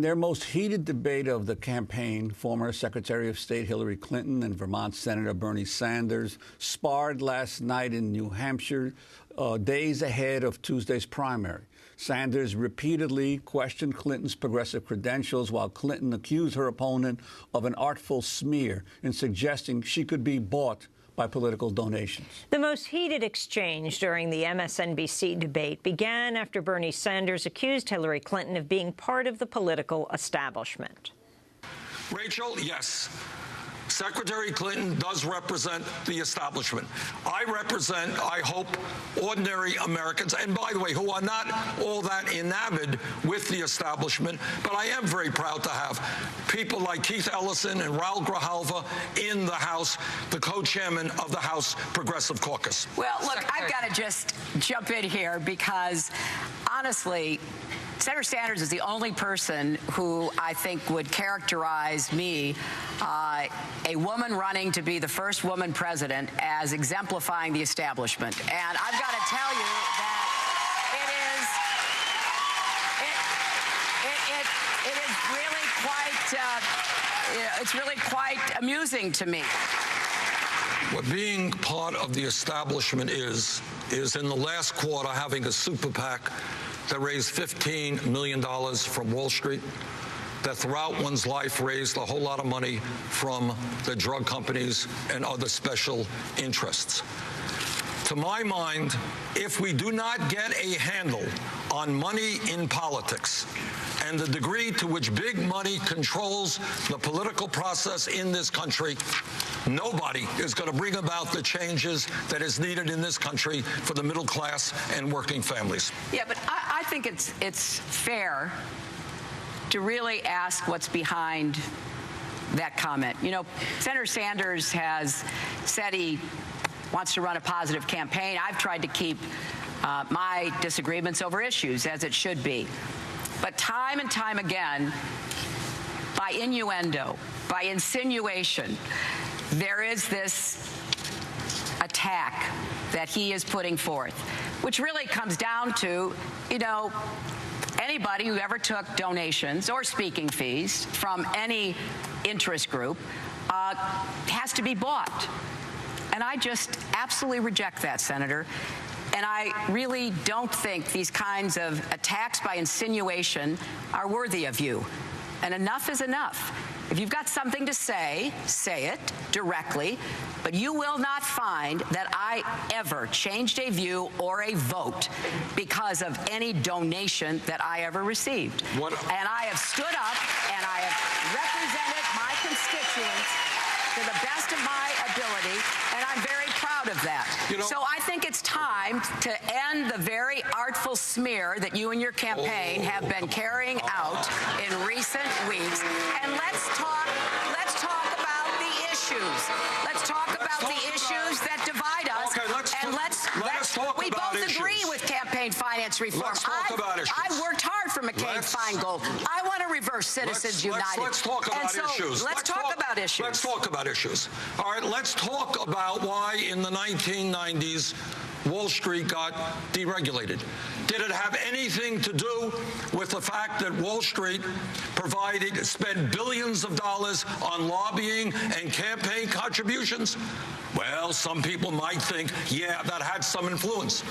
Their most heated debate of the campaign, former Secretary of State Hillary Clinton and Vermont Senator Bernie Sanders, sparred last night in New Hampshire, days ahead of Tuesday's primary. Sanders repeatedly questioned Clinton's progressive credentials, while Clinton accused her opponent of an artful smear in suggesting she could be bought by political donations. The most heated exchange during the MSNBC debate began after Bernie Sanders accused Hillary Clinton of being part of the political establishment. Rachel, yes. Secretary Clinton does represent the establishment. I represent, I hope, ordinary Americans, and by the way, who are not all that enamored with the establishment, but I am very proud to have people like Keith Ellison and Raul Grijalva in the House, the co-chairman of the House Progressive Caucus. Well, look, I've got to just jump in here because, honestly, Senator Sanders is the only person who I think would characterize me, a woman running to be the first woman president, as exemplifying the establishment. And I've got to tell you that it's really quite amusing to me. What being part of the establishment is in the last quarter having a super PAC that raised $15 million from Wall Street, that throughout one's life raised a whole lot of money from the drug companies and other special interests. To my mind, if we do not get a handle on money in politics and the degree to which big money controls the political process in this country, nobody is going to bring about the changes that is needed in this country for the middle class and working families. Yeah, but I think it's fair to really ask what's behind that comment. You know, Senator Sanders has said he wants to run a positive campaign. I've tried to keep my disagreements over issues, as it should be. But time and time again, by innuendo, by insinuation, there is this attack that he is putting forth, which really comes down to, you know, anybody who ever took donations or speaking fees from any interest group has to be bought. And I just absolutely reject that, Senator. And I really don't think these kinds of attacks by insinuation are worthy of you. And enough is enough. If you've got something to say, say it directly. But you will not find that I ever changed a view or a vote because of any donation that I ever received. And I have stood up and I have represented my constituents to the best of my ability, and I'm very proud of that. You know, so I think it's time to end the very artful smear that you and your campaign have been carrying out in recent weeks. And let's talk about the issues. Let's talk about the issues that divide us. Okay, let's talk we about both issues. agree with campaign finance reform. Let's talk about issues. I've worked hard for McCain-Feingold. I want to reverse Citizens United. Let's talk about issues. Let's talk about issues. Let's talk about issues. All right, let's talk about why in the 1990s Wall Street got deregulated. Did it have anything to do with the fact that Wall Street spent billions of dollars on lobbying and campaign contributions? Well, some people might think, yeah, that had some influence.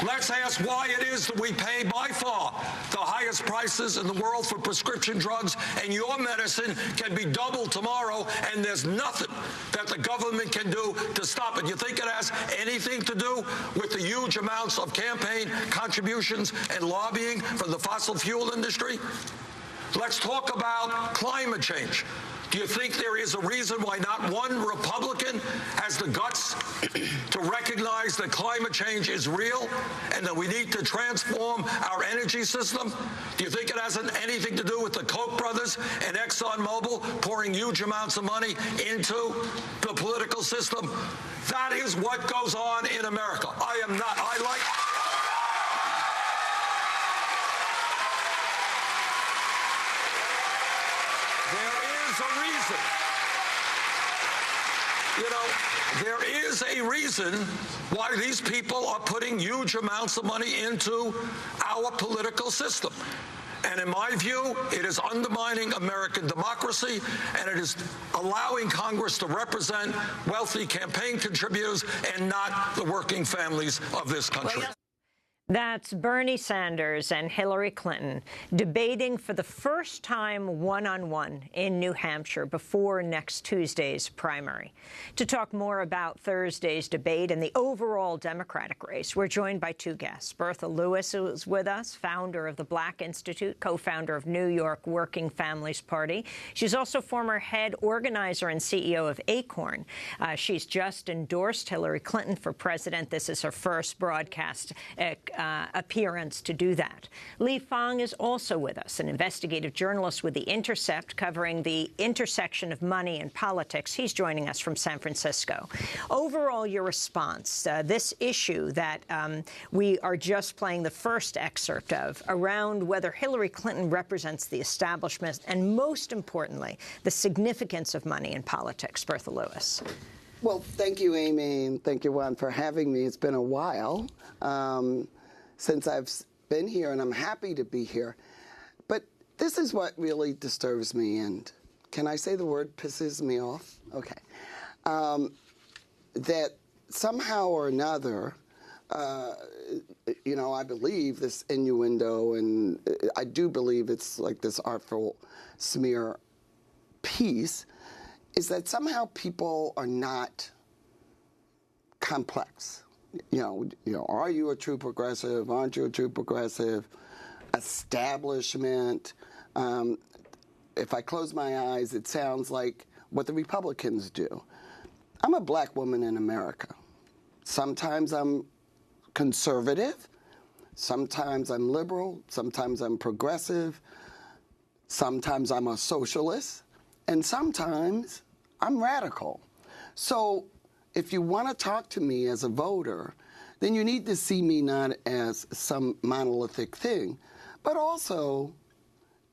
Let's ask why it is that we pay by far the highest prices in the world for prescription drugs, and your medicine can be doubled tomorrow, and there's nothing that the government can do to stop it. You think it has anything to do with the huge amounts of campaign contributions and lobbying from the fossil fuel industry? Let's talk about climate change. Do you think there is a reason why not one Republican has the guts to recognize that climate change is real and that we need to transform our energy system? Do you think it has anything to do with the Koch brothers and ExxonMobil pouring huge amounts of money into the political system? That is what goes on in America. There is a reason why these people are putting huge amounts of money into our political system. And in my view, it is undermining American democracy, and it is allowing Congress to represent wealthy campaign contributors and not the working families of this country. That's Bernie Sanders and Hillary Clinton debating for the first time one-on-one in New Hampshire before next Tuesday's primary. To talk more about Thursday's debate and the overall Democratic race, we're joined by two guests. Bertha Lewis, who is with us, founder of the Black Institute, co-founder of New York Working Families Party. She's also former head organizer and CEO of Acorn. She's just endorsed Hillary Clinton for president. This is her first broadcast appearance to do that. Lee Fang is also with us, an investigative journalist with The Intercept, covering the intersection of money and politics. He's joining us from San Francisco. Overall, your response, this issue that we are just playing the first excerpt of, around whether Hillary Clinton represents the establishment and, most importantly, the significance of money in politics. Bertha Lewis. Well, thank you, Amy, and thank you, Juan, for having me. It's been a while since I've been here, and I'm happy to be here. But this is what really disturbs me, and can I say the word pisses me off? Okay. That somehow or another, I believe this innuendo, and I do believe it's like this artful smear piece, is that somehow people are not complex. Are you a true progressive? Aren't you a true progressive? Establishment. If I close my eyes, it sounds like what the Republicans do. I'm a black woman in America. Sometimes I'm conservative. Sometimes I'm liberal. Sometimes I'm progressive. Sometimes I'm a socialist. And sometimes I'm radical. So if you want to talk to me as a voter, then you need to see me not as some monolithic thing, but also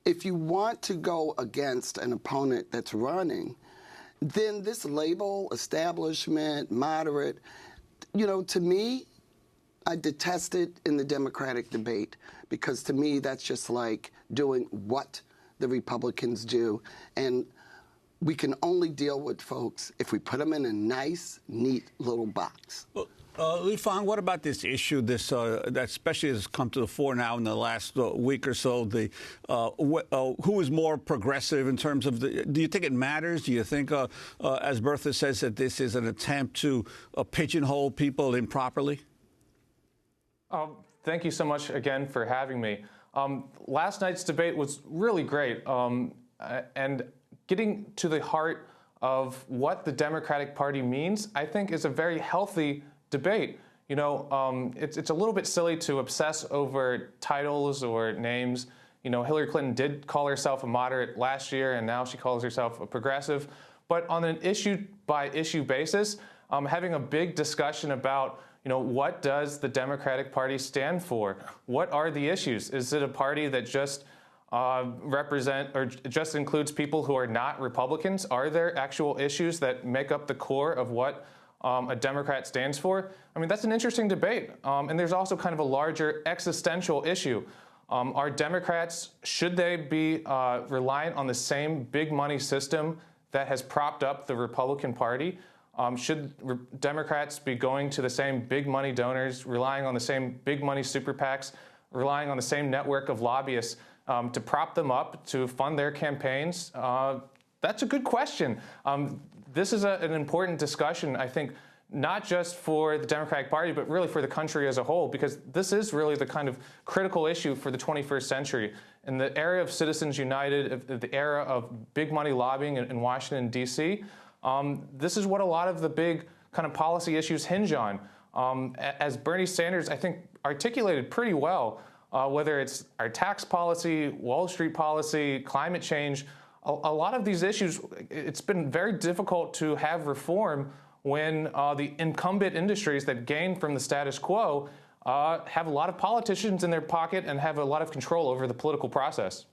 if you want to go against an opponent that's running, then this label, establishment, moderate, to me, I detest it in the Democratic debate, because to me that's just like doing what the Republicans do. And we can only deal with folks if we put them in a nice, neat little box. Well, Lee Fang, what about this issue, that especially has come to the fore now in the last week or so, who is more progressive in terms of do you think it matters? Do you think, as Bertha says, that this is an attempt to pigeonhole people improperly? Thank you so much again for having me. Last night's debate was really great, and getting to the heart of what the Democratic Party means, I think, is a very healthy debate. It's a little bit silly to obsess over titles or names. Hillary Clinton did call herself a moderate last year, and now she calls herself a progressive. But on an issue-by-issue basis, having a big discussion about, what does the Democratic Party stand for? What are the issues? Is it a party that just just includes people who are not Republicans? Are there actual issues that make up the core of what a Democrat stands for? I mean, that's an interesting debate. And there's also kind of a larger existential issue. Are Democrats, should they be reliant on the same big money system that has propped up the Republican Party? Should Democrats be going to the same big money donors, relying on the same big money super PACs, relying on the same network of lobbyists to prop them up, to fund their campaigns? That's a good question. This is an important discussion, I think, not just for the Democratic Party, but really for the country as a whole, because this is really the kind of critical issue for the 21st century. In the era of Citizens United, the era of big money lobbying in Washington, D.C., this is what a lot of the big kind of policy issues hinge on. As Bernie Sanders, I think, articulated pretty well, whether it's our tax policy, Wall Street policy, climate change, a lot of these issues, it's been very difficult to have reform when the incumbent industries that gain from the status quo have a lot of politicians in their pocket and have a lot of control over the political process.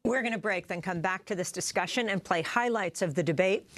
We're going to break, then come back to this discussion and play highlights of the debate.